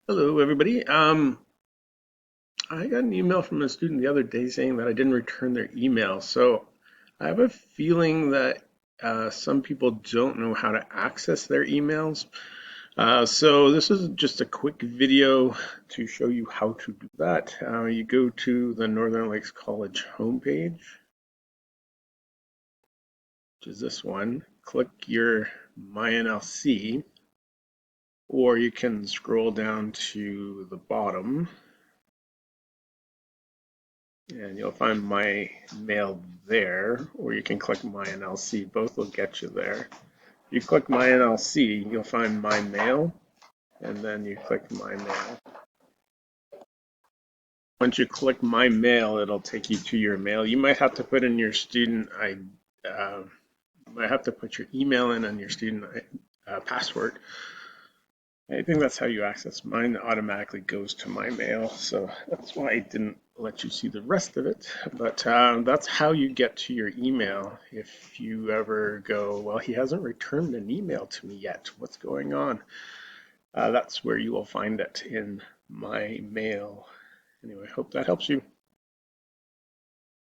Hello, everybody. I got an email from a student the other day saying that I didn't return their email. So I have a feeling that some people don't know how to access their emails. So this is just a quick video to show you how to do that. You go to the Northern Lakes College homepage, which is this one. Click your MyNLC, or you can scroll down to the bottom and you'll find my mail there, or you can click my NLC. Both will get you there. You click my NLC, you'll find my mail, and then you click my mail. Once you click my mail, it'll take you to your mail. You might have to put in your student ID. You might have to put your email in and your student password. I think that's how you access mine. Automatically goes to my mail, so that's why I didn't let you see the rest of it. But that's how you get to your email. If you ever go, well, he hasn't returned an email to me yet. What's going on? That's where you will find it in my mail. Anyway, hope that helps you.